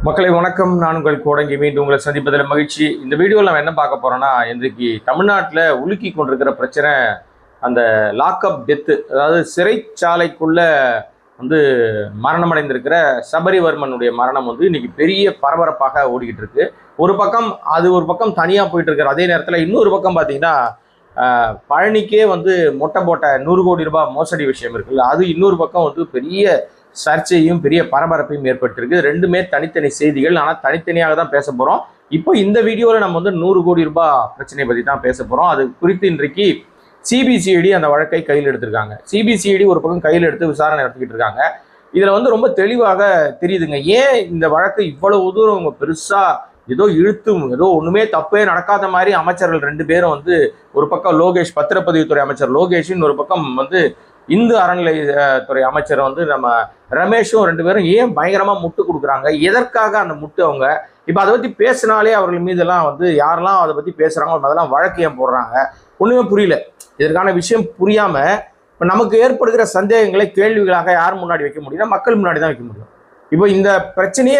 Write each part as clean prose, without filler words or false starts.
மக்களை வணக்கம். நான் உங்கள் கோடங்கி மீண்டும் உங்களை சந்திப்பதில் மகிழ்ச்சி. இந்த வீடியோவில் நம்ம என்ன பார்க்க போறோம்னா, இன்றைக்கு தமிழ்நாட்டில் உலுக்கி கொண்டிருக்கிற பிரச்சனை அந்த லாக்அப் டெத்து, அதாவது சிறைச்சாலைக்குள்ள வந்து மரணமடைந்திருக்கிற சபரிவர்மனுடைய மரணம் இன்னைக்கு பெரிய பரபரப்பாக ஓடிக்கிட்டு இருக்கு. ஒரு பக்கம் தனியாக போயிட்டு இருக்கிற அதே நேரத்தில் இன்னொரு பக்கம் பார்த்தீங்கன்னா பழனிக்கே மொட்டை போட்ட 100 கோடி ரூபாய் மோசடி விஷயம் இருக்குல்ல, அது இன்னொரு பக்கம் பெரிய சர்ச்சையும் பெரிய பரபரப்பையும் ஏற்பட்டிருக்கு. ரெண்டுமே தனித்தனி செய்திகள், ஆனால் தனித்தனியாக தான் பேச போகிறோம். இப்போ இந்த வீடியோவில் நம்ம 100 கோடி ரூபாய் பிரச்சனையை பற்றி தான் பேச போகிறோம். அது குறித்து இன்றைக்கு சிபிசிஐடி அந்த வழக்கை கையில் எடுத்திருக்காங்க. சிபிசிஐடி ஒரு பக்கம் கையில் எடுத்து விசாரணை நடத்திக்கிட்டு இருக்காங்க. இதில் ரொம்ப தெளிவாக தெரியுதுங்க ஏன் இந்த வழக்கு இவ்வளவு தூரம் பெருசாக ஏதோ இழுத்தும் ஏதோ ஒன்றுமே தப்பே நடக்காத மாதிரி அமைச்சர்கள் 2 பேரும் ஒரு பக்கம் லோகேஷ், பத்திரப்பதிவுத்துறை அமைச்சர் லோகேஷ், ஒரு பக்கம் இந்து அறநிலையத்துறை அமைச்சர் நம்ம ரமேஷும் 2 பேரும் ஏன் பயங்கரமா முட்டு கொடுக்குறாங்க, எதற்காக அந்த முட்டு? அவங்க இப்போ அதை பற்றி பேசினாலே அவர்கள் மீதெல்லாம் யாரெல்லாம் அதை பற்றி பேசுகிறாங்களோ அதெல்லாம் வழக்கு ஏன் போடுறாங்க, ஒன்றுமே புரியல. இதற்கான விஷயம் புரியாம இப்போ நமக்கு ஏற்படுகிற சந்தேகங்களை கேள்விகளாக யார் முன்னாடி வைக்க முடியும்னா மக்கள் முன்னாடி தான் வைக்க முடியும். இப்போ இந்த பிரச்சனையே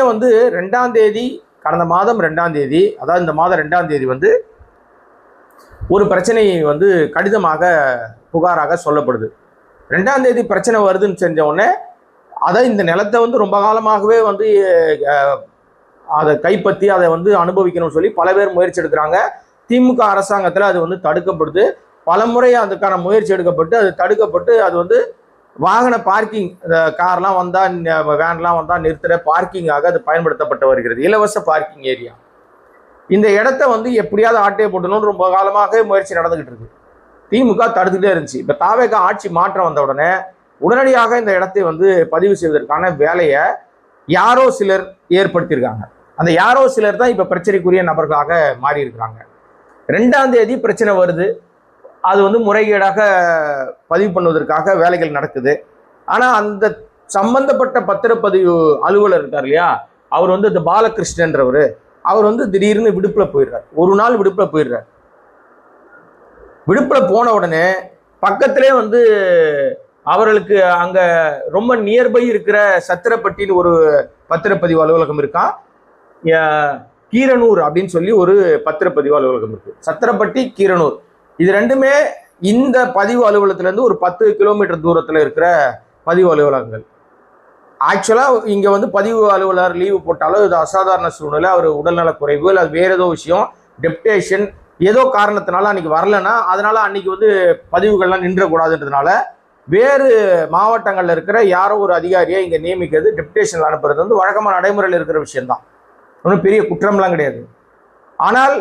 2ஆம் தேதி, கடந்த மாதம் 2ஆம் தேதி, அதாவது இந்த மாதம் 2ஆம் தேதி ஒரு பிரச்சனை கடிதமாக புகாராக சொல்லப்படுது. 2ஆம் தேதி பிரச்சனை வருதுன்னு செஞ்ச உடனே அதை இந்த நிலத்தை ரொம்ப காலமாகவே அதை கைப்பற்றி அதை அனுபவிக்கணும்னு சொல்லி பல பேர் முயற்சி எடுக்கிறாங்க. திமுக அரசாங்கத்தில் அது தடுக்கப்படுது. பல முறை அதுக்கான முயற்சி எடுக்கப்பட்டு அது தடுக்கப்பட்டு அது வாகன பார்க்கிங், கார்லாம் வந்தால் வேன்லாம் வந்தால் நிறுத்துகிற பார்க்கிங்காக அது பயன்படுத்தப்பட்டு வருகிறது. இலவச பார்க்கிங் ஏரியா. இந்த இடத்த எப்படியாவது ஆட்டையை போட்டணும்னு ரொம்ப காலமாக முயற்சி நடந்துகிட்டு இருக்கு. திமுக தடுத்துட்டே இருந்துச்சு. இப்போ தாவேக ஆட்சி மாற்றம் வந்த உடனே உடனடியாக இந்த இடத்தை பதிவு செய்வதற்கான வேலையை யாரோ சிலர் ஏற்படுத்தியிருக்காங்க. அந்த யாரோ சிலர் தான் இப்போ பிரச்சனைக்குரிய நபர்களாக மாறி இருக்கிறாங்க. 2ஆம் தேதி பிரச்சனை வருது. அது முறைகேடாக பதிவு பண்ணுவதற்காக வேலைகள் நடக்குது. ஆனால் அந்த சம்பந்தப்பட்ட பத்திரப்பதிவு அலுவலர் இருக்கார் இல்லையா, அவர் இந்த பாலகிருஷ்ணன்றவர், அவர் திடீர்னு விடுப்பில் போயிடுறார். ஒரு நாள் விடுப்பில் போயிடுறார். விடுப்பில் போன உடனே பக்கத்திலே அவர்களுக்கு அங்கே ரொம்ப நியர்பை இருக்கிற சத்திரப்பட்டின்னு ஒரு பத்திரப்பதிவு அலுவலகம் இருக்கான். கீரனூர் அப்படின்னு சொல்லி ஒரு பத்திரப்பதிவு அலுவலகம் இருக்கு. சத்திரப்பட்டி, கீரனூர், இது ரெண்டுமே இந்த பதிவு அலுவலகத்திலேருந்து ஒரு 10 கிலோமீட்டர் தூரத்தில் இருக்கிற பதிவு அலுவலகங்கள். ஆக்சுவலாக இங்கே பதிவு அலுவலர் லீவு போட்டாலும் இது அசாதாரண சூழ்நிலை, அவர் உடல்நல குறைவு, அது வேற ஏதோ விஷயம், டெப்டேஷன், ஏதோ காரணத்தினால அன்னைக்கு வரலன்னா அதனால அன்னைக்கு பதிவுகள்லாம் நின்றக்கூடாதுன்றதுனால வேறு மாவட்டங்களில் இருக்கிற யாரோ ஒரு அதிகாரியை இங்கே நியமிக்கிறது, டெப்டேஷன் அனுப்புறது வழக்கமான நடைமுறையில் இருக்கிற விஷயம்தான். ஒன்றும் பெரிய குற்றம்லாம் கிடையாது. ஆனால்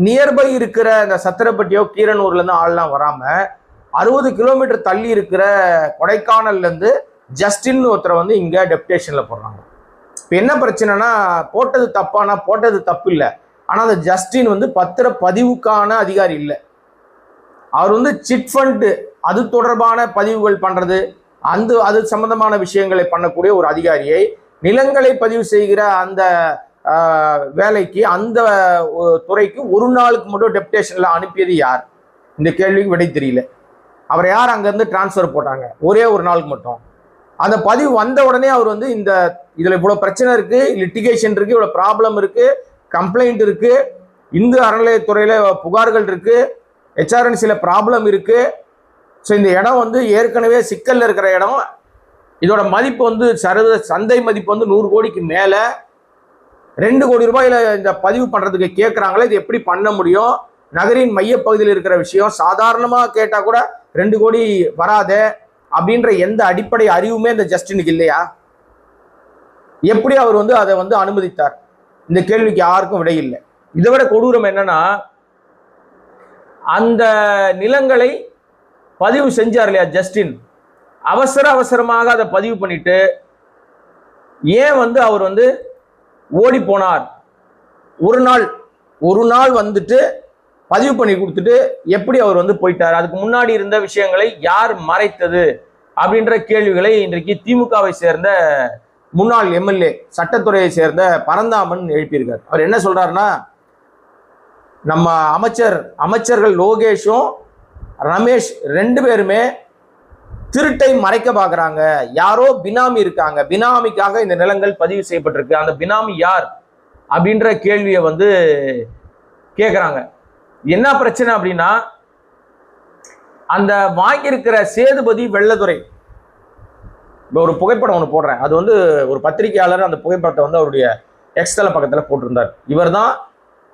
நியர்பை இருக்கிற இந்த சத்திரப்பட்டியோ கீரனூர்லேருந்து ஆள்லாம் வராமல் 60 கிலோமீட்டர் தள்ளி இருக்கிற கொடைக்கானல்லேருந்து ஜஸ்டின் ஒருத்தரை இங்கே டெப்டேஷனில் போடுறாங்க. இப்போ என்ன பிரச்சனைனா, போட்டது தப்பானா போட்டது தப்பு இல்லை, ஆனால் அந்த ஜஸ்டின் பத்திரப்பதிவுக்கான அதிகாரி இல்லை. அவர் சிட் ஃபண்ட் அது தொடர்பான பதிவுகள் பண்ணுறது, அது சம்பந்தமான விஷயங்களை பண்ணக்கூடிய ஒரு அதிகாரியை நிலங்களை பதிவு செய்கிற அந்த வேலைக்கு, அந்த துறைக்கு ஒரு நாளுக்கு மட்டும் டெப்டேஷனில் அனுப்பியது யார்? இந்த கேள்விக்கு விடை தெரியல. அவர் யார் அங்கேருந்து டிரான்ஸ்ஃபர் போட்டாங்க? ஒரே ஒரு நாளுக்கு மட்டும். அந்த பதிவு வந்த உடனே அவர் இந்த இதில் இவ்வளோ பிரச்சனை இருக்குது, லிட்டிகேஷன் இருக்குது, இவ்வளோ ப்ராப்ளம் இருக்குது, கம்ப்ளைண்ட் இருக்குது, இந்து அறநிலையத்துறையில் புகார்கள் இருக்குது, ஹெச்ஆர்என்சியில் ப்ராப்ளம் இருக்குது. ஸோ இந்த இடம் ஏற்கனவே சிக்கலில் இருக்கிற இடம். இதோட மதிப்பு சந்தை மதிப்பு 100 கோடிக்கு மேலே. 2 கோடி ரூபாயில் இந்த பதிவு பண்ணுறதுக்கு கேட்குறாங்களே, இது எப்படி பண்ண முடியும்? நகரின் மையப்பகுதியில் இருக்கிற விஷயம், சாதாரணமாக கேட்டால் கூட 2 கோடி வராதே அப்படின்ற எந்த அடிப்படை அறிவுமே இந்த ஜஸ்டினுக்கு இல்லையா? எப்படி அவர் அதை அனுமதித்தார்? இந்த கேள்விக்கு யாருக்கும் விடை இல்லை. இதை விட கொடூரம் என்னன்னா, அந்த நிலங்களை பதிவு செஞ்சார் இல்லையா ஜஸ்டின், அவசரமாக அதை பதிவு பண்ணிட்டு ஏன் அவர் ஓடி போனார்? ஒரு நாள் பதிவு பண்ணி கொடுத்துட்டு எப்படி அவர் போயிட்டார்? அதுக்கு முன்னாடி இருந்த விஷயங்களை யார் மறைத்தது அப்படின்ற கேள்விகளை இன்றைக்கு திமுகவை சேர்ந்த முன்னாள் எம்எல்ஏ, சட்டத்துறையை சேர்ந்த பரந்தாமன் எழுப்பியிருக்கார். அவர் என்ன சொல்றாருன்னா, நம்ம அமைச்சர்கள் லோகேஷும் ரமேஷ் 2 பேருமே திருட்டை மறைக்க பாக்குறாங்க. யாரோ பினாமி இருக்காங்க, பினாமிக்காக இந்த நிலங்கள் பதிவு செய்யப்பட்டிருக்கு, அந்த பினாமி யார் அப்படின்ற கேள்வியை வந்து கேட்குறாங்க. என்ன பிரச்சனை அப்படின்னா, அந்த வாங்கியிருக்கிற சேதுபதி வெள்ளதுரை, ஒரு புகைப்படம் ஒன்று போடுறேன், அது வந்து ஒரு பத்திரிகையாளர் அந்த புகைப்படத்தை வந்து அவருடைய எக்ஸ்தல பக்கத்தில் போட்டிருந்தார். இவர் தான்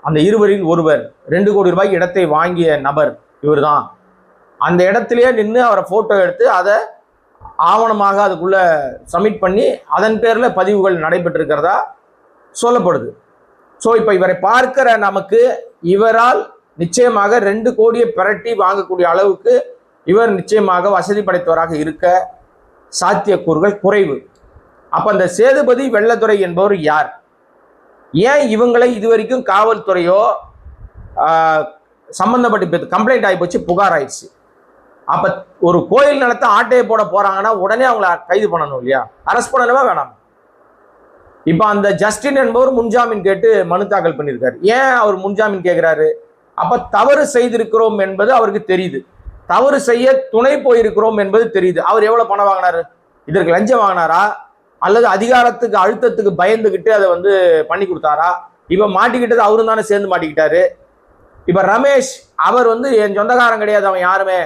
அந்த இருவரில் ஒருவர், 2 கோடி ரூபாய்க்கு இடத்தை வாங்கிய நபர் இவர் தான். அந்த இடத்திலேயே நின்று அவரை போட்டோ எடுத்து அதை ஆவணமாக அதுக்குள்ள சப்மிட் பண்ணி அதன் பேர்ல பதிவுகள் நடைபெற்றிருக்கிறதா சொல்லப்படுது. ஸோ இப்போ இவரை பார்க்கிற நமக்கு இவரால் நிச்சயமாக 2 கோடியை பிரட்டி வாங்கக்கூடிய அளவுக்கு இவர் நிச்சயமாக வசதி படைத்தவராக இருக்க சாத்தியக்கூறுகள் குறைவு. அப்ப அந்த சேதுபதி வெள்ளதுரை என்பவர் யார்? ஏன் இவங்களை இதுவரைக்கும் காவல்துறையோ சம்பந்தப்பட்டு கம்ப்ளைண்ட் ஆகி போச்சு, புகார் ஆயிடுச்சு. அப்ப ஒரு கோயில் நிலத்தை ஆட்டையை போட போறாங்கன்னா உடனே அவங்களை கைது பண்ணணும் இல்லையா? அரெஸ்ட் பண்ணணுமா வேணாம்? இப்ப அந்த ஜஸ்டின் என்பவர் முன்ஜாமீன் கேட்டு மனு தாக்கல் பண்ணியிருக்காரு. ஏன் அவர் முன்ஜாமீன் கேட்கிறாரு? அப்ப தவறு செய்திருக்கிறோம் என்பது அவருக்கு தெரியுது, தவறு செய்ய துணை போயிருக்கிறோம் என்பது தெரியுது. அவர் எவ்வளவு பணம் வாங்கினாரு? இதற்கு லஞ்சம் வாங்கினாரா அல்லது அதிகாரத்துக்கு அழுத்தத்துக்கு பயந்துகிட்டு அதை வந்து பண்ணி கொடுத்தாரா? இப்ப மாட்டிக்கிட்டது அவரும் தானே சேர்ந்து மாட்டிக்கிட்டாரு. இப்ப ரமேஷ் அவர் வந்து என் சொந்தக்காரன் கிடையாது, அவன் யாருமே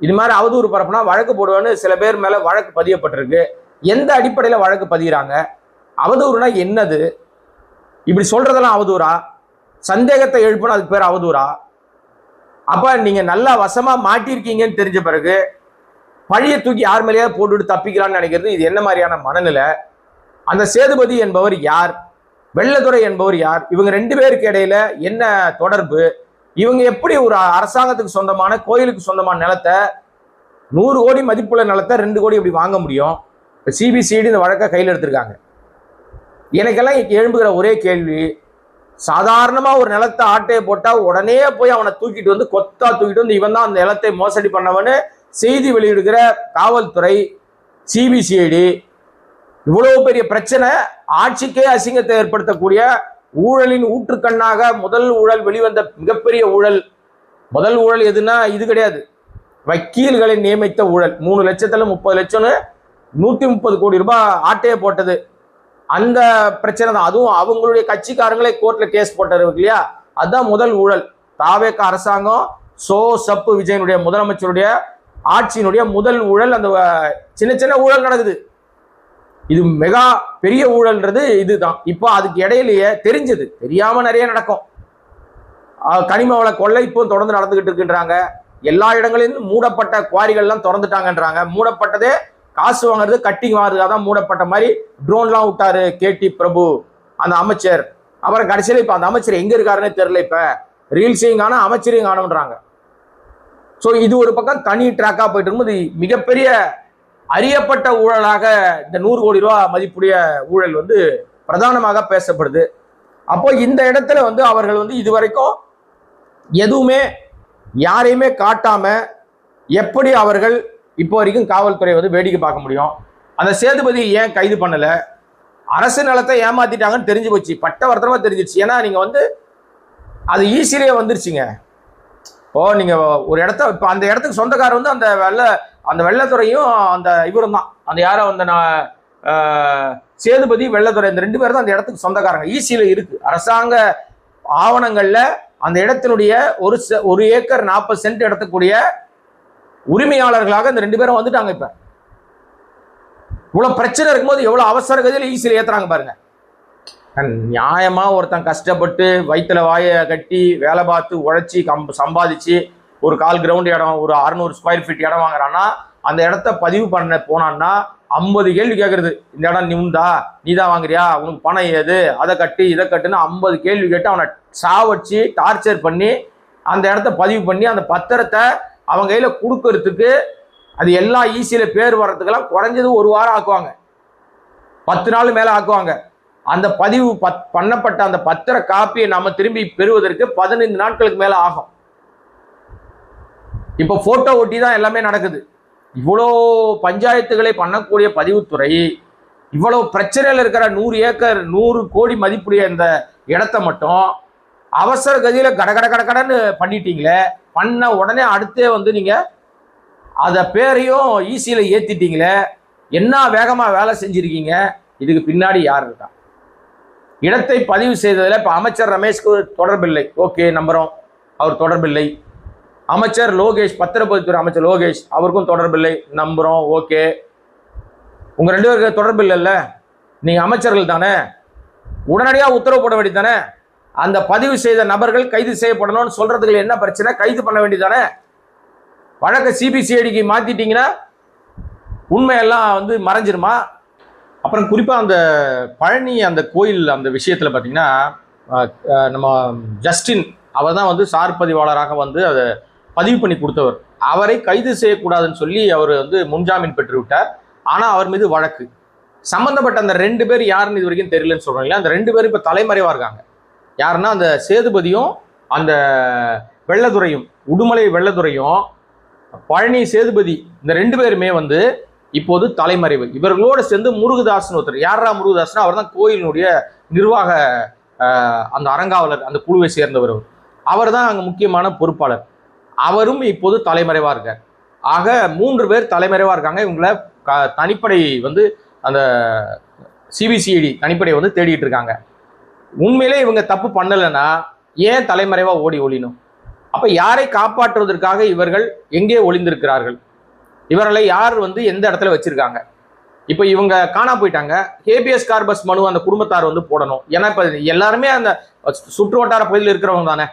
இது மாதிரி அவதூறு பரப்புனா வழக்கு போடுவேன்னு சில பேர் மேல வழக்கு பதியப்பட்டிருக்கு. எந்த அடிப்படையில வழக்கு பதிகிறாங்க? அவதூறுனா என்னது? இப்படி சொல்றதெல்லாம் அவதூறா? சந்தேகத்தை எழுப்பினா அதுக்கு பேர் அவதூறா? அப்ப நீங்க நல்லா வசமா மாட்டிருக்கீங்கன்னு தெரிஞ்ச பிறகு பழிய தூக்கி யார் மேலேயாவது போட்டுவிட்டு தப்பிக்கலாம்னு நினைக்கிறது இது என்ன மாதிரியான மனநிலை? அந்த சேதுபதி என்பவர் யார்? வெள்ளதுரை என்பவர் யார்? இவங்க 2 பேருக்கு இடையில என்ன தொடர்பு? இவங்க எப்படி ஒரு அரசாங்கத்துக்கு சொந்தமான கோயிலுக்கு சொந்தமான நிலத்தை 100 கோடி மதிப்புள்ள நிலத்தை 2 கோடி எப்படி வாங்க முடியும்? சிபிசிஐடி இந்த வழக்கை கையில் எடுத்திருக்காங்க. எனக்கெல்லாம் எழும்புகிற ஒரே கேள்வி, சாதாரணமா ஒரு நிலத்தை ஆட்டையை போட்டா உடனே போய் அவனை தூக்கிட்டு வந்து கொத்தா தூக்கிட்டு வந்து இவன் தான் அந்த நிலத்தை மோசடி பண்ணவன்னு செய்தி வெளியிடுகிற காவல்துறை, சிபிசிஐடி, இவ்வளவு பெரிய பிரச்சனை, ஆட்சிக்கே அசிங்கத்தை ஏற்படுத்தக்கூடிய ஊழலின் ஊற்றுக்கண்ணாக முதல் ஊழல் வெளிவந்த மிகப்பெரிய ஊழல். முதல் ஊழல் எதுனா இது கிடையாது, வக்கீல்களை நியமித்த ஊழல். 3 லட்சத்துல 30 லட்சம்னு 130 கோடி ரூபாய் ஆட்டையை போட்டது அந்த பிரச்சனை தான். அதுவும் அவங்களுடைய கட்சிக்காரங்களே கோர்ட்ல கேஸ் போட்டது இல்லையா? அதுதான் முதல் ஊழல். தாவேக அரசாங்கம் சப்பு விஜயனுடைய முதலமைச்சருடைய ஆட்சியினுடைய முதல் ஊழல். அந்த சின்ன சின்ன ஊழல் நடக்குது, இது மெகா பெரிய ஊழல்ன்றது இதுதான். இப்போ அதுக்கு இடையிலேயே தெரிஞ்சது, தெரியாம நிறைய நடக்கும். கனிம வள கொள்ளை இப்போ தொடர்ந்து நடந்துகிட்டு இருக்குன்றாங்க. எல்லா இடங்களிலும் மூடப்பட்ட குவாரிகள்லாம் திறந்துட்டாங்கன்றாங்க. மூடப்பட்டதே காசு வாங்குறது, கட்டிங் வாங்குறதுக்காக தான் மூடப்பட்ட மாதிரி ட்ரோன்லாம் விட்டாரு கேடி பிரபு அந்த அமைச்சர். அப்புறம் கடைசியில் இப்போ அந்த அமைச்சர் எங்க இருக்காருன்னே தெரியல. இப்ப ரீல்ஸையும் காண அமைச்சரையும் காணுன்றாங்க. ஸோ இது ஒரு பக்கம் தனி ட்ராக்கா போயிட்டு இருக்கும்போது மிகப்பெரிய அறியப்பட்ட ஊழலாக இந்த 100 கோடி ரூபாய் மதிப்புடைய ஊழல் வந்து பிரதானமாக பேசப்படுது. அப்போ இந்த இடத்துல வந்து அவர்கள் வந்து இதுவரைக்கும் எதுவுமே யாரையுமே காட்டாம எப்படி அவர்கள் இப்போ வரைக்கும் காவல்துறை வந்து வேடிக்கை பார்க்க முடியும்? அந்த சேதுபதி ஏன் கைது பண்ணல? அரசு நிலத்தை ஏமாத்திட்டாங்கன்னு தெரிஞ்சு போச்சு, பட்டவர்த்தனமா தெரிஞ்சிருச்சு. ஏன்னா நீங்க வந்து அது ஈஸியிலேயே வந்துருச்சுங்க. நீங்க ஒரு இடத்த இப்போ அந்த இடத்துக்கு சொந்தக்காரர் வந்து அந்த வெள்ளத்துறையும் அந்த இவரும் தான், அந்த யாரோ அந்த சேதுபதி வெள்ளத்துறை, இந்த 2 பேரும் தான் அந்த இடத்துக்கு சொந்தக்காரங்க. ஈஸியில இருக்கு அரசாங்க ஆவணங்கள்ல அந்த இடத்தினுடைய 1 ஏக்கர் 40 சென்ட் இடத்துக்கூடிய உரிமையாளர்களாக இந்த 2 பேரும் வந்துட்டாங்க. இப்ப இவ்வளவு பிரச்சனை இருக்கும்போது எவ்வளவு அவசர கதியில் ஈஸியில ஏத்துறாங்க பாருங்க. நியாயமா ஒருத்தன் கஷ்டப்பட்டு வயிற்றுல வாயை கட்டி வேலை பார்த்து உழைச்சி சம்பாதிச்சு ஒரு 1/4 கிரவுண்ட் இடம், ஒரு 600 ஸ்கொயர் ஃபீட் இடம் வாங்குறான்னா அந்த இடத்த பதிவு பண்ண போனான்னா 50 கேள்வி கேட்கறது. இந்த இடம் நிமிந்தா, நீ தான் வாங்குறியா, உனக்கு பணம் ஏது, அதை கட்டு இதை கட்டுன்னு 50 கேள்வி கேட்டு அவனை சாவச்சு டார்ச்சர் பண்ணி அந்த இடத்த பதிவு பண்ணி அந்த பத்திரத்தை அவங்க கையில கொடுக்கறதுக்கு அது எல்லாம் ஈஸியில பேர் வர்றதுக்கெல்லாம் குறைஞ்சது 1 வாரம் ஆக்குவாங்க, 10 நாள் மேல ஆக்குவாங்க. அந்த பதிவு பண்ணப்பட்ட அந்த பத்திர காப்பியை நாம திரும்பி பெறுவதற்கு 15 நாட்களுக்கு மேல ஆகும். இப்ப போட்டோ ஒட்டி தான் எல்லாமே நடக்குது. இவ்வளோ பஞ்சாயத்துகளை பண்ணக்கூடிய பதிவுத்துறை இவ்வளவு பிரச்சனையில் இருக்கிற 100 ஏக்கர் 100 கோடி மதிப்புடைய இந்த இடத்த மட்டும் அவசர கதியில கடன்னு பண்ணிட்டீங்களே. பண்ண உடனே அடுத்தே வந்து நீங்க அதை பேரையும் ஈசியில் ஏற்றிட்டீங்களே, என்ன வேகமாக வேலை செஞ்சுருக்கீங்க, இதுக்கு பின்னாடி யார் இருக்கா? இடத்தை பதிவு செய்ததில் இப்போ அமைச்சர் ரமேஷ்க்கு தொடர்பில்லை, ஓகே நம்புகிறோம், அவர் தொடர்பில்லை. அமைச்சர் லோகேஷ், பத்திரப்பதிவுத்துறை அமைச்சர் லோகேஷ், அவருக்கும் தொடர்பில்லை, நம்புகிறோம், ஓகே. உங்கள் 2 பேருக்கு தொடர்பு இல்லைல்ல, நீங்கள் அமைச்சர்கள் தானே, உடனடியாக உத்தரவு போட வேண்டியது தானே. அந்த பதிவு செய்த நபர்கள் கைது செய்யப்படணும்னு சொல்றதுக்கு என்ன பிரச்சனை? கைது பண்ண வேண்டியதானே. வழக்கை சிபிசிஐடிக்கு மாத்திட்டீங்கன்னா உண்மையெல்லாம் வந்து மறைஞ்சிருமா? அப்புறம் குறிப்பா அந்த பழனி அந்த கோயில் அந்த விஷயத்துல பாத்தீங்கன்னா நம்ம ஜஸ்டின் அவர் தான் வந்து சார் பதிவாளராக வந்து அதை பதிவு பண்ணி கொடுத்தவர். அவரை கைது செய்யக்கூடாதுன்னு சொல்லி அவர் வந்து முன்ஜாமீன் பெற்று விட்டார். ஆனா அவர் மீது வழக்கு. சம்பந்தப்பட்ட அந்த 2 பேர் யாருன்னு இது வரைக்கும் தெரியலன்னு சொல்றாங்க. அந்த 2 பேரும் இப்ப தலைமறைவா இருக்காங்க. யாருன்னா அந்த சேதுபதியும் அந்த வெள்ளதுரையும், உடுமலை வெள்ளதுரையும் பழனி சேதுபதி, இந்த 2 பேருமே வந்து இப்போது தலைமறைவு. இவர்களோடு சேர்ந்து முருகதாஸ்னு ஒருத்தர். யாரா முருகதாஸ்னா அவர் தான் கோயிலினுடைய நிர்வாக அந்த அரங்காவலர், அந்த குழுவை சேர்ந்தவர். அவர் தான் அங்கே முக்கியமான பொறுப்பாளர். அவரும் இப்போது தலைமறைவா இருக்கார். ஆக 3 பேர் தலைமறைவா இருக்காங்க. இவங்கள தனிப்படை வந்து அந்த சிபிசிஐடி தனிப்படை வந்து தேடிட்டு இருக்காங்க. உண்மையிலே இவங்க தப்பு பண்ணலைன்னா ஏன் தலைமறைவா ஓடி ஒளியணும்? அப்ப யாரை காப்பாற்றுவதற்காக இவர்கள் எங்கே ஒளிந்திருக்கிறார்கள்? இவர்களை யார் வந்து எந்த இடத்துல வச்சிருக்காங்க? இப்ப இவங்க காணா போயிட்டாங்க. ஹேபியஸ் கார்பஸ் மனு அந்த குடும்பத்தார் வந்து போடணும். ஏன்னா இப்ப எல்லாருமே அந்த சுற்று வட்டார பகுதியில் இருக்கிறவங்க தானே.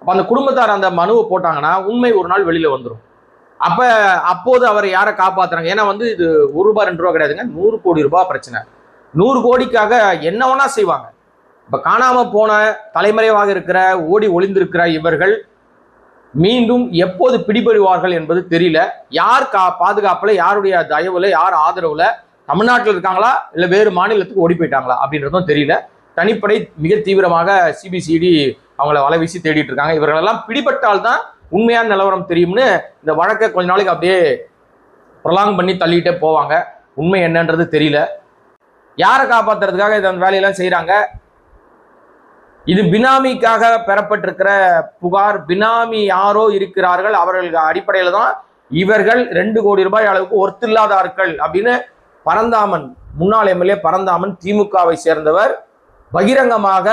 அப்ப அந்த குடும்பத்தார் அந்த மனுவை போட்டாங்கன்னா உண்மை ஒரு நாள் வெளியில வந்துடும். அப்போது அவர் யாரை காப்பாத்துறாங்க? ஏன்னா வந்து இது ₹1 ₹2 கிடையாதுங்க, 100 கோடி ரூபாய் பிரச்சனை. 100 கோடிக்காக என்ன வேணா செய்வாங்க. இப்ப காணாம போன தலைமறைவாக இருக்கிற ஓடி ஒளிந்திருக்கிற இவர்கள் மீண்டும் எப்போது பிடிபடுவார்கள் என்பது தெரியல. யார் பாதுகாப்புல, யாருடைய தயவுல, யார் ஆதரவுல, தமிழ்நாட்டில் இருக்காங்களா இல்ல வேறு மாநிலத்துக்கு ஓடி போயிட்டாங்களா அப்படின்றதும் தெரியல. தனிப்படை மிக தீவிரமாக சிபிசிஐடி அவங்கள வலை வீசி தேடிட்டு இருக்காங்க. இவர்களெல்லாம் பிடிபட்டால்தான் உண்மையான நிலவரம் தெரியும்னு இந்த வழக்கை கொஞ்ச நாளைக்கு அப்படியே ப்ரொலாங் பண்ணி தள்ளிட்டே போவாங்க. உண்மை என்னன்றது தெரியல. யாரை காப்பாத்துறதுக்காக இந்த வேலையெல்லாம் செய்யறாங்க? இது பினாமிக்காக பெறப்பட்டிருக்கிற புகார். பினாமி யாரோ இருக்கிறார்கள், அவர்களுக்கு அடிப்படையில தான் இவர்கள் 2 கோடி ரூபாய் அளவுக்கு ஒர்த்தில்லாத ஆட்கள் அப்படின்னு பரந்தாமன், முன்னாள் எம்எல்ஏ பரந்தாமன், திமுகவை சேர்ந்தவர், பகிரங்கமாக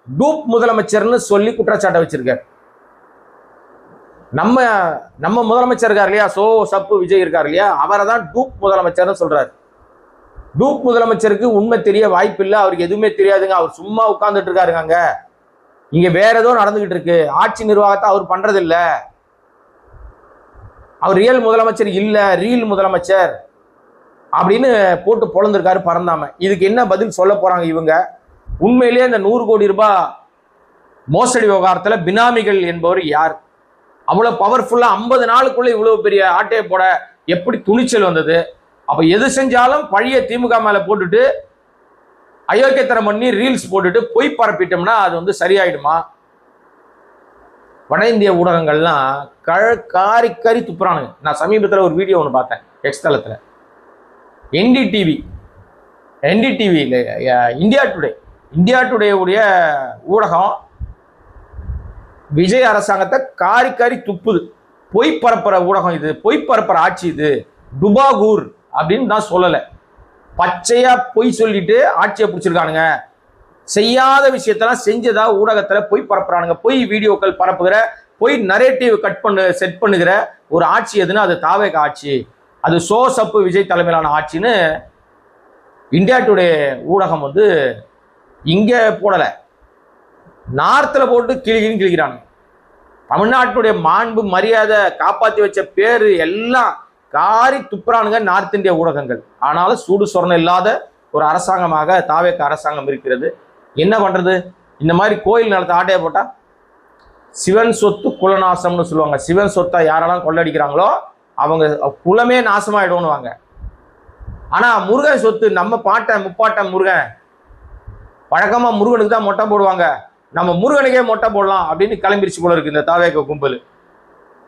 டூப் முதலமைச்சர்னு சொல்லி குற்றச்சாட்டை வச்சிருக்கார். நம்ம முதலமைச்சர் இருக்கார் இல்லையா, சோ சப்பு விஜய் இருக்கார் இல்லையா, அவரை தான் டூப் முதலமைச்சர்னு சொல்றாரு. டூப் முதலமைச்சருக்கு உண்மை தெரிய வாய்ப்பு இல்லை, அவருக்கு எதுவுமே தெரியாதுங்க, அவர் சும்மா உட்கார்ந்துட்டு இருக்காருங்க. இங்க வேற ஏதோ நடந்துகிட்டு இருக்கு, ஆட்சி நிர்வாகத்தை அவர் பண்றது இல்ல, அவர் ரியல் முதலமைச்சர் இல்ல, ரீல் முதலமைச்சர் அப்படின்னு போட்டு பொழந்திருக்காரு பரந்தாம. இதுக்கு என்ன பதில் சொல்ல போறாங்க இவங்க? உண்மையிலேயே இந்த 100 கோடி ரூபாய் மோசடி விவகாரத்துல பினாமிகள் என்பவர் யார்? அவ்வளவு பவர்ஃபுல்லா 50 நாளுக்குள்ள இவ்வளவு பெரிய ஆட்டையை போட எப்படி துணிச்சல் வந்தது? அப்ப எது செஞ்சாலும் பழைய திமுக மேல போட்டுட்டு அயோக்கியத்தனம் பண்ணி ரீல்ஸ் போட்டுட்டு பொய் பரப்பிட்டோம்னா அது வந்து சரியாயிடுமா? வட இந்திய ஊடகங்கள்லாம் காரி துப்புறானுங்க. நான் சமீபத்தில் ஒரு வீடியோ ஒன்று பார்த்தேன் எக்ஸ் தளத்துல. என்டிடிவி இந்தியா டுடே உடைய ஊடகம் விஜய் அரசாங்கத்தை காரி துப்புது. பொய் பரப்புற ஊடகம் இது, பொய் பரப்புற ஆட்சி இது, டுபாகூர் அப்படின்னு தான் சொல்லலை, பச்சையா பொய் சொல்லிட்டு ஆட்சியை பிடிச்சிருக்கானுங்க. செய்யாத விஷயத்தெல்லாம் செஞ்சதா ஊடகத்துல பொய் பரப்புறானுங்க. பொய் வீடியோக்கள் பரப்புகிற, பொய் நரேட்டிவ் செட் பண்ணுகிற ஒரு ஆட்சி எதுன்னு அது தாவேக ஆட்சி. அது சோ சப்பு விஜய் தலைமையிலான ஆட்சின்னு இந்தியா டுடே ஊடகம் வந்து இங்க போடல, நார்த்ல போட்டு கிழிக்கிறாங்க. தமிழ்நாட்டுடைய மாண்பு மரியாதை காப்பாற்றி வச்ச பேரு எல்லாம் காரி துப்புறானுங்க நார்த் இந்திய ஊடகங்கள். ஆனாலும் சூடு சொரணம் இல்லாத ஒரு அரசாங்கமாக தாவேக அரசாங்கம் இருக்கிறது. என்ன பண்றது? இந்த மாதிரி கோயில் நிலத்தை ஆட்டையை போட்டா சிவன் சொத்து குலநாசம்னு சொல்லுவாங்க. சிவன் சொத்தா யாரெல்லாம் கொள்ளடிக்கிறாங்களோ அவங்க குலமே நாசமாயிடும்னு வாங்க. ஆனா முருகன் சொத்து, நம்ம பாட்டன் முப்பாட்டன் முருகன், வழக்கமா முருகனுக்கு தான் மொட்டை போடுவாங்க, நம்ம முருகனுக்கே மொட்டை போடலாம் அப்படின்னு கிளம்பிருச்சு போல இருக்கு இந்த தாவேக கும்பல்.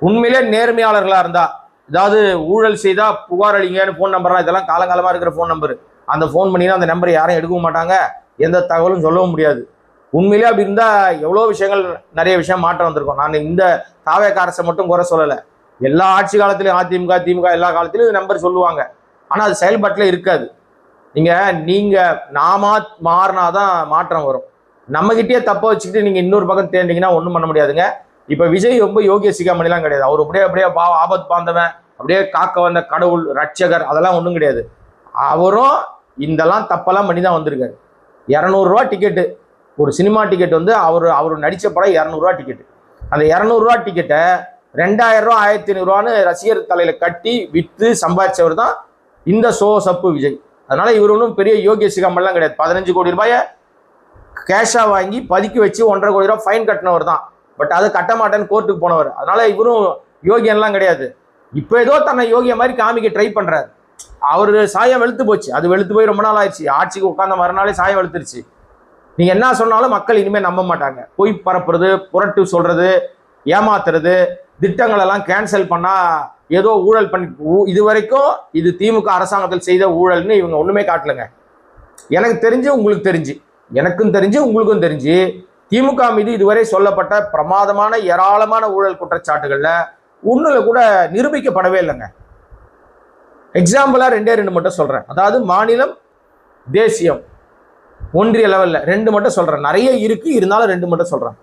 உண்மையிலே நேர்மையாளர்களா இருந்தா, அதாவது ஊழல் செய்தா புகார் அளிங்கன்னு போன் நம்பர்லாம், இதெல்லாம் காலங்காலமா இருக்கிற போன் நம்பர். அந்த போன் பண்ணினா அந்த நம்பரை யாரும் எடுக்கவும் மாட்டாங்க, எந்த தகவலும் சொல்லவும் முடியாது. உண்மையிலே அப்படி இருந்தா எவ்வளோ விஷயங்கள், நிறைய விஷயம் மாற்றம் வந்திருக்கும். நான் இந்த தாவேக அரசை மட்டும் குறை சொல்லலை, எல்லா ஆட்சி காலத்திலும் அதிமுக திமுக எல்லா காலத்திலும் நம்பர் சொல்லுவாங்க. ஆனா அது செயல்பாட்டில் இருக்காது. நீங்க நாம மாறினாதான் மாற்றம் வரும். நம்ம கிட்டே தப்ப வச்சுக்கிட்டு நீங்க இன்னொரு பக்கம் தேர்ந்தீங்கன்னா ஒண்ணும் பண்ண முடியாதுங்க. இப்ப விஜய் ரொம்ப யோகிய சிகாமணிலாம் கிடையாது. அவர் அப்படியே அப்படியே ஆபத் பாந்தவன், அப்படியே காக்க வந்த கடவுள் ரட்சகர், அதெல்லாம் ஒண்ணும் கிடையாது. அவரும் இதெல்லாம் தப்பெல்லாம் பண்ணி தான் வந்திருக்காரு. 200 ரூபா டிக்கெட்டு, ஒரு சினிமா டிக்கெட் வந்து அவர் நடிச்ச படம் 200 ரூபா டிக்கெட். அந்த 200 ரூபா டிக்கெட்டை 2000 ரூபா 1500 ரூபான்னு ரசிகர் தலையில கட்டி வித்து சம்பாதிச்சவர் தான் இந்த சப்பு விஜய். அதனால இவர் ஒன்றும் பெரிய யோகிய சிகாமல்லாம் கிடையாது. 15 கோடி ரூபாயை கேஷா வாங்கி பதுக்கி வச்சு 1.5 கோடி ரூபாய் ஃபைன் கட்டினவர் தான். பட் அதை கட்ட மாட்டேன்னு கோர்ட்டுக்கு போனவர். அதனால இவரும் யோகியன்லாம் கிடையாது. இப்போ ஏதோ தன்னை யோகிய மாதிரி காமிக்க ட்ரை பண்றாரு. அவரு சாயம் வெளுத்து போச்சு. அது வெளுத்து போய் ரொம்ப நாள் ஆயிடுச்சு. ஆட்சிக்கு உட்கார்ந்த மறுநாளே சாயம் வெளுத்துருச்சு. நீங்க என்ன சொன்னாலும் மக்கள் இனிமே நம்ப மாட்டாங்க. பொய் பரப்புறது, புரட்டு சொல்றது, ஏமாத்துறது, திட்டங்கள் எல்லாம் கேன்சல் பண்ணா ஏதோ ஊழல் பண்ணி, இது வரைக்கும் இது திமுக அரசாங்கத்தில் செய்த ஊழல்னு இவங்க ஒண்ணுமே காட்டலங்க. எனக்கு தெரிஞ்சு உங்களுக்கு தெரிஞ்சு, எனக்கும் தெரிஞ்சு உங்களுக்கும் தெரிஞ்சு, திமுக மீது இதுவரை சொல்லப்பட்ட பிரமாதமான ஏராளமான ஊழல் குற்றச்சாட்டுகள்ல ஒண்ணுல கூட நிரூபிக்கப்படவே இல்லைங்க. எக்ஸாம்பிளா 2 மட்டும் சொல்றேன். அதாவது மாநிலம், தேசியம், ஒன்றிய லெவல்ல 2 மட்டும் சொல்றேன். நிறைய இருக்கு, இருந்தாலும் 2 மட்டும் சொல்றேன்.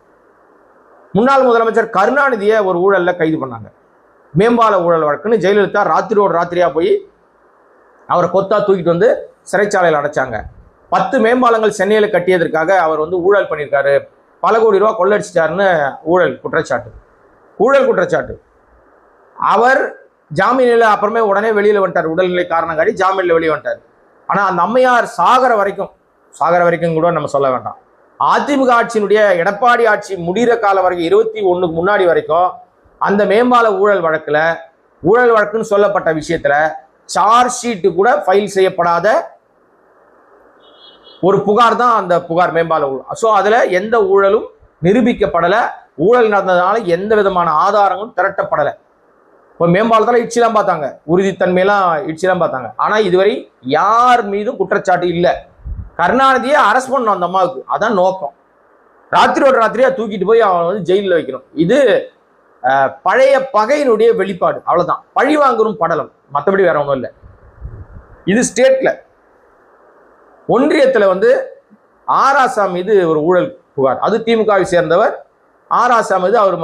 முன்னாள் முதலமைச்சர் கருணாநிதியை ஒரு ஊழல்ல கைது பண்ணாங்க. மேம்பால ஊழல் வழக்குன்னு ஜெயலலிதா ராத்திரியோட ராத்திரியா போய் அவரை கொத்தா தூக்கிட்டு வந்து சிறைச்சாலையில் அடைச்சாங்க. 10 மேம்பாலங்கள் சென்னையில் கட்டியதற்காக அவர் வந்து ஊழல் பண்ணியிருக்காரு, பல கோடி ரூபா கொள்ளடிச்சிட்டாருன்னு ஊழல் குற்றச்சாட்டு. அவர் ஜாமீனில் அப்புறமே உடனே வெளியில் வந்துட்டார். உடல்நிலை காரணம் காட்டி ஜாமீனில் வெளியே வந்துட்டார். ஆனால் அந்த அம்மையார் சாகர வரைக்கும் கூட நம்ம சொல்ல வேண்டாம். அதிமுக ஆட்சியினுடைய எடப்பாடி ஆட்சி முடிகிற காலம் வரைக்கும் 21க்கு முன்னாடி வரைக்கும் அந்த மேம்பால ஊழல் வழக்குன்னு சொல்லப்பட்ட விஷயத்துல சார்ஜ் ஷீட்டு கூட ஃபைல் செய்யப்படாத ஒரு புகார் தான் அந்த புகார், மேம்பால ஊழல். ஸோ அதுல எந்த ஊழலும் நிரூபிக்கப்படலை. ஊழல் நடந்ததுனால எந்த விதமான ஆதாரங்களும் திரட்டப்படலை. இப்போ மேம்பாலத்தில் இட்சிலாம் பார்த்தாங்க, உறுதித்தன்மையெல்லாம் இட்சிலாம் பார்த்தாங்க. ஆனால் இதுவரை யார் மீதும் குற்றச்சாட்டு இல்லை. கருணாநிதியை அரெஸ்ட் பண்ணணும் அந்த அம்மாவுக்கு, அதான் நோக்கம். ராத்திரியா தூக்கிட்டு போய் அவன் வந்து ஜெயிலில் வைக்கணும். இது பழைய பகையினுடைய வெளிப்பாடு, அவ்வளவுதான். பழி வாங்கும் படலம், மற்றபடி வேற ஒன்றும் இல்லை. இது ஸ்டேட்ல. ஒன்றியத்தில் வந்து ஆராசா மீது ஒரு ஊழல் புகார், அது திமுகவை சேர்ந்தவர். ஆராசா மீது அவர்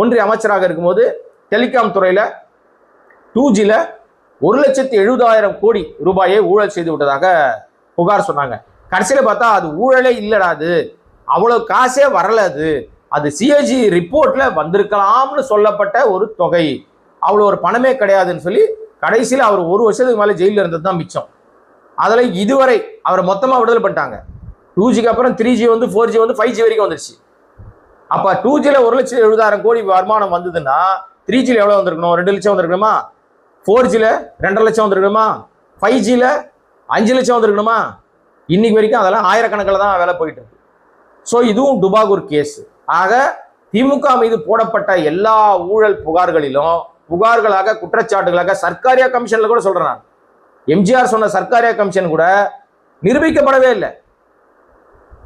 ஒன்றிய அமைச்சராக இருக்கும்போது டெலிகாம் துறையில 2Gல 1,70,70,000 கோடி ரூபாயை ஊழல் செய்து விட்டதாக புகார் சொன்னாங்க. கடைசியில் பார்த்தா அது ஊழலே இல்லடா, அது அவ்வளவு காசே வரல, அது சிஏஜி ரிப்போர்ட்ல வந்திருக்கலாம்னு சொல்லப்பட்ட ஒரு தொகை, அவ்வளோ ஒரு பணமே கிடையாதுன்னு சொல்லி கடைசியில் அவர் 1 வருஷத்துக்கு மேலே ஜெயிலில் இருந்தது தான் மிச்சம். அதில் இதுவரை அவரை மொத்தமாக விடுதலை பண்ணிட்டாங்க. 2Gக்கு அப்புறம் 3G வந்து 4G வந்து 5G வரைக்கும் வந்துருச்சு. அப்போ 2Gல 1,70,70,000 கோடி வருமானம் வந்ததுன்னா 3Gல எவ்வளோ வந்திருக்கணும்? 2 லட்சம் வந்திருக்கணுமா? 4Gல 2.5 லட்சம் வந்திருக்கணுமா? 5Gல 5 லட்சம் வந்திருக்கணுமா? இன்னைக்கு வரைக்கும் அதெல்லாம் ஆயிரக்கணக்கில் தான் வேலை போயிட்டு இருக்கு. ஸோ இதுவும் டுபாகூர் கேஸ். ஆக திமுக மீது போடப்பட்ட எல்லா ஊழல் புகார்களாக குற்றச்சாட்டுகளாக சர்க்காரியா கமிஷன்ல கூட சொல்றேன் நான். எம்ஜிஆர் சொன்ன சர்க்காரியா கமிஷன் கூட நிரூபிக்கப்படவே இல்லை.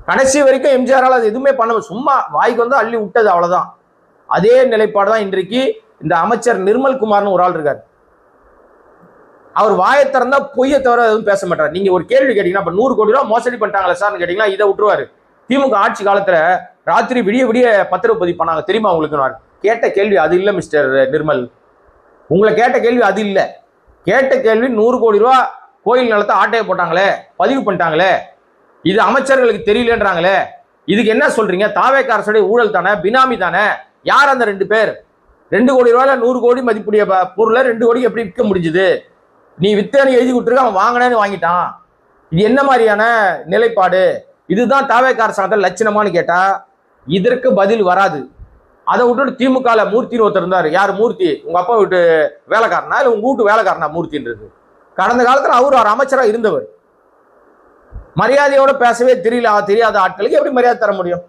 கடைசி வரைக்கும் எம்ஜிஆரால் அது எதுவுமே பண்ண, சும்மா வாய்க்கு வந்து அள்ளி விட்டது, அவ்வளவுதான். அதே நிலைப்பாடு தான் இன்றைக்கு இந்த அமைச்சர் நிர்மல் குமார்னு ஒரு ஆள் இருக்காரு. அவர் வாயை திறந்தா பொய்யை தவிர எதுவும் பேச மாட்டார். நீங்க ஒரு கேள்வி கேட்டீங்கன்னா, 100 கோடி ரூபாய் மோசடி பண்ணிட்டாங்களா சார்னு கேட்டீங்கன்னா இதை விட்டுருவாரு. திமுக ஆட்சி காலத்துல ராத்திரி விடிய பத்திரப்பதிவு பண்ணாங்க தெரியுமா உங்களுக்கு? கேட்ட கேள்வி அது இல்லை மிஸ்டர் நிர்மல். உங்களை கேட்ட கேள்வி அது இல்லை. கேட்ட கேள்வி 100 கோடி ரூபா கோயில் நிலத்தை ஆட்டையை போட்டாங்களே, பதிவு பண்ணிட்டாங்களே, இது அமைச்சர்களுக்கு தெரியலன்றாங்களே, இதுக்கு என்ன சொல்றீங்க? தாவேக்கா அரசுடைய ஊழல் தானே, பினாமி தானே? யார் அந்த 2 பேர்? 2 கோடி ரூபாயில 100 கோடி மதிப்புடைய பொருளை 2 கோடிக்கு எப்படி விற்க முடிஞ்சது? நீ வித்தேன்னு எழுதி கொடுத்துருக்க, அவன் வாங்கினேன்னு வாங்கிட்டான். இது என்ன மாதிரியான நிலைப்பாடு? இதுதான் தாவேக்கா அரசாங்கத்தில் லட்சணமானு கேட்டா இதற்கு பதில் வராது. அதை விட்டுட்டு திமுக மூர்த்தின்னு ஒருத்தர் இருந்தார். யார் மூர்த்தி? உங்க அப்பா வீட்டு வேலைக்காரனா இல்லை உங்க வீட்டு வேலைக்காரனா மூர்த்தின்றது? கடந்த காலத்தில் அவர் அமைச்சராக இருந்தவர். மரியாதையோட பேசவே தெரியாத ஆட்களுக்கு எப்படி மரியாதை தர முடியும்?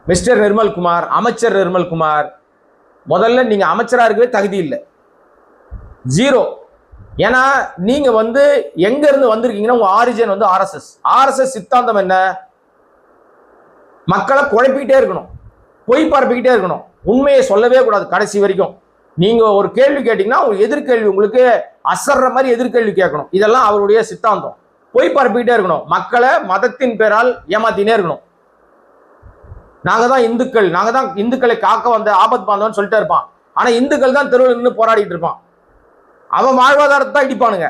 மிஸ்டர் நிர்மல் குமார், அமைச்சர் நிர்மல் குமார், முதல்ல நீங்க அமைச்சரா இருக்கவே தகுதி இல்லை, 0. ஏன்னா நீங்க வந்து எங்க இருந்து வந்திருக்கீங்கன்னா உங்க ஆரிஜின் வந்து ஆர்எஸ்எஸ் சித்தாந்தம் என்ன? மக்களை குழப்பிக்கிட்டே இருக்கணும், பொய் பரப்பிக்கிட்டே இருக்கணும். உண்மையை சொல்லவே கூடாது கடைசி வரைக்கும். நீங்க ஒரு கேள்வி கேட்டீங்கன்னா ஒரு எதிர்கேள்வி உங்களுக்கு அசர்ற மாதிரி எதிர்கேள்வி கேட்கணும். இதெல்லாம் அவருடைய சித்தாந்தம். போய் பரப்பிக்கிட்டே இருக்கணும், மக்களை மதத்தின் பேரால் ஏமாத்தினே இருக்கணும். நாங்க தான் இந்துக்களை காக்க வந்த ஆபத் பாந்தவன் சொல்லிட்டே இருப்பான். ஆனா இந்துக்கள் தான் தெருவில் நின்று போராடிட்டு இருப்பான். அவன் வாழ்வாதாரத்தை தான் இடிப்பானுங்க.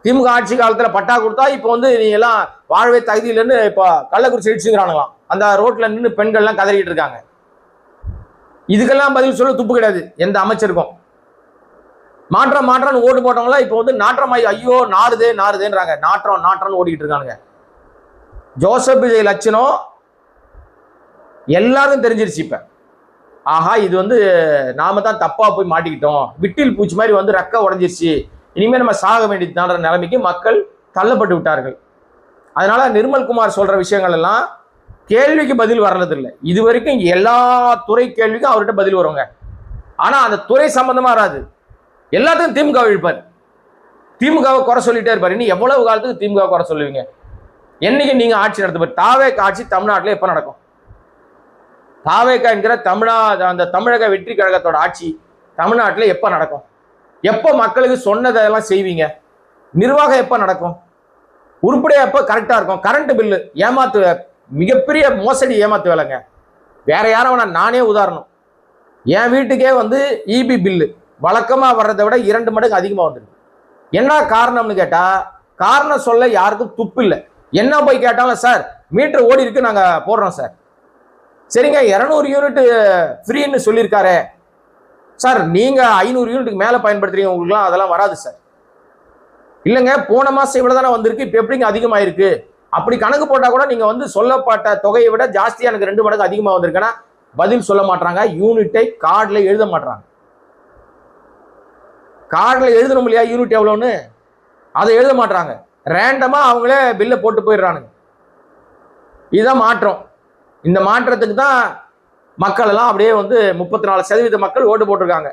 திமுக ஆட்சி காலத்துல பட்டா கொடுத்தா இப்ப வந்து நீ எல்லாம் வாழ்வே தகுதி இல்லைன்னு இப்ப கள்ளக்குறிச்சி இடிச்சுங்கிறானுங்களாம். அந்த ரோட்ல நின்று பெண்கள் எல்லாம் கதறிட்டு இருக்காங்க. இதுக்கெல்லாம் பதில் சொல்ல துப்பு கிடையாது எந்த அமைச்சருக்கும். மாற்றம் ஓட்டு போட்டவங்களா இப்ப வந்து நாற்றமாய் ஐயோ நாறுதேன்றாங்க. நாற்றம் ஓடிக்கிட்டு இருக்கானுங்க. ஜோசப் விஜய் லட்சணம் எல்லாருக்கும் தெரிஞ்சிருச்சு இப்ப. ஆஹா, இது வந்து நாம தான் தப்பா போய் மாட்டிக்கிட்டோம், விட்டில் பூச்சி மாதிரி வந்து ரெக்க உடஞ்சிருச்சு, இனிமே நம்ம சாக வேண்டியதுன்ற நிலைமைக்கு மக்கள் தள்ளப்பட்டு விட்டார்கள். அதனால நிர்மல்குமார் சொல்ற விஷயங்கள் எல்லாம் கேள்விக்கு பதில் வர்றதில்லை. இது வரைக்கும் எல்லா துறை கேள்விக்கும் அவர்கிட்ட பதில் வருவாங்க. ஆனா அந்த துறை சம்பந்தமா வராது. எல்லாத்துக்கும் திமுக இழுப்பார். திமுகவை குறை சொல்லிட்டே இருப்பார். இன்னும் எவ்வளவு காலத்துக்கு திமுக குறை சொல்லுவீங்க? என்னைக்கு நீங்க ஆட்சி நடத்த தாவேக ஆட்சி தமிழ்நாட்டில் எப்ப நடக்கும்? தாவேக என்கிற அந்த தமிழக வெற்றி கழகத்தோட ஆட்சி தமிழ்நாட்டில் எப்ப நடக்கும்? எப்போ மக்களுக்கு சொன்னதெல்லாம் செய்வீங்க? நிர்வாகம் எப்ப நடக்கும்? உருப்படியா எப்ப கரெக்டா இருக்கும்? கரண்ட் பில்லு ஏமாத்து, மிகப்பெரிய மோசடி ஏமாத்து வேலைங்க. வேற யாரும் நானே உதாரணம். என் வீட்டுக்கே வந்து இபி பில்லு வழக்கமா வர்றதை விட 2 மடங்கு அதிகமா வந்துருக்கு. என்ன காரணம்னு கேட்டா, காரணம் சொல்ல யாருக்கும் துப்பு இல்லை. என்ன போய் கேட்டாலும் சார் மீட்டர் ஓடி இருக்கு, நாங்க போடுறோம் சார். சரிங்க, 200 யூனிட் ஃப்ரீன்னு சொல்லியிருக்காரு சார், நீங்க 500 யூனிட்டுக்கு மேல பயன்படுத்துறீங்க, உங்களுக்குலாம் அதெல்லாம் வராது சார். இல்லைங்க, போன மாசம் இவ்வளவுதானே வந்திருக்கு, இப்ப எப்படிங்க அதிகமாயிருக்கு? அப்படி கணக்கு போட்டா கூட நீங்க வந்து சொல்லப்பட்ட தொகையை விட ஜாஸ்தியா எனக்கு 2 மடங்கு அதிகமா வந்திருக்குன்னா பதில் சொல்ல மாட்டாங்க. யூனிட்டை கார்டுல எழுத மாட்டாங்க. கார்டுல எழுதணும் இல்லையா யூனிட் எவ்வளவுன்னு, அதை எழுத மாட்டாங்க. ரேண்டமா அவங்களே பில்லை போட்டு போயிடுறானுங்க. இதுதான் மாற்றம். இந்த மாற்றத்துக்கு தான் மக்கள் எல்லாம் அப்படியே வந்து 34% மக்கள் ஓட்டு போட்டிருக்காங்க.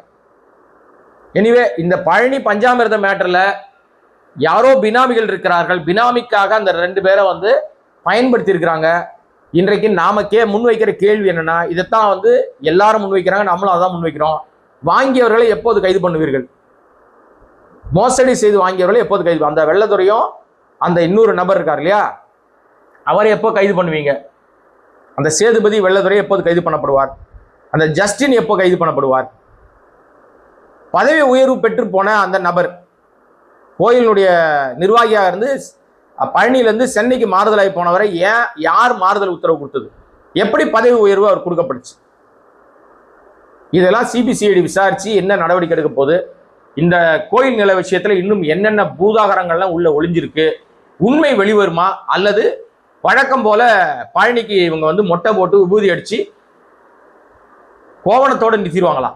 எனிவே, இந்த பழனி பஞ்சாமிர்த மேட்டர்ல யாரோ பினாமிகள் இருக்கிறார்கள். பினாமிக்காக அந்த 2 பேரை வந்து பயன்படுத்தி இருக்கிறாங்க. இன்றைக்கு நாமக்கே முன்வைக்கிற கேள்வி என்னன்னா, இதைத்தான் வந்து எல்லாரும் முன்வைக்கிறாங்க, நம்மளும் அதான் முன்வைக்கிறோம். வாங்கியவர்களை எப்போது கைது பண்ணுவீர்கள்? மோசடி செய்து வாங்கியவர்களை எப்போது கைது? அந்த வெள்ளத்துறையும் அந்த இன்னொரு நபர் இருக்கார் இல்லையா, அவரை எப்போ கைது பண்ணுவீங்க? அந்த சேதுபதி வெள்ளத்துறை எப்போது கைது பண்ணப்படுவார்? அந்த ஜஸ்டின் எப்போ கைது பண்ணப்படுவார்? பதவி உயர்வு பெற்று போன அந்த நபர் கோயிலுடைய நிர்வாகியாக இருந்து பழனியிலிருந்து சென்னைக்கு மாறுதலாகி போனவரை யார் மாறுதல் உத்தரவு கொடுத்தது? எப்படி பதவி உயர்வு அவர் கொடுக்கப்படுச்சு? இதெல்லாம் சிபிசிஐடி விசாரிச்சு என்ன நடவடிக்கை எடுக்க போகுது? இந்த கோயில் நில விஷயத்துல இன்னும் என்னென்ன பூதாகரங்கள்லாம் உள்ள ஒளிஞ்சிருக்கு? உண்மை வெளிவருமா? அல்லது வழக்கம் போல பழனிக்கு இவங்க வந்து மொட்டை போட்டு விபூதி அடிச்சு கோவணத்தோடு நிறுத்திடுவாங்களா?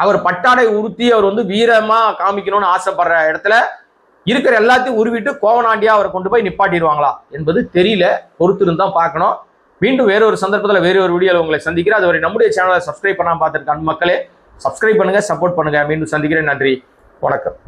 அவர் பட்டாடை உறுத்தி அவர் வந்து வீரமா காமிக்கணும்னு ஆசைப்படுற இடத்துல இருக்கிற எல்லாத்தையும் உருவிட்டு கோவணாண்டியா அவரை கொண்டு போய் நிப்பாட்டிடுவாங்களா என்பது தெரியல. பொறுத்திருந்து தான் பார்க்கணும். மீண்டும் வேறொரு சந்தர்ப்பத்தில் வேற ஒரு வீடியோவில் உங்களை சந்திக்கிறேன். அதுவரை நம்முடைய சேனலை சப்ஸ்கிரைப் பண்ணாம பார்த்துருக்க மக்களே சப்ஸ்கிரைப் பண்ணுங்க, சப்போர்ட் பண்ணுங்க. மீண்டும் சந்திக்கிறேன். நன்றி, வணக்கம்.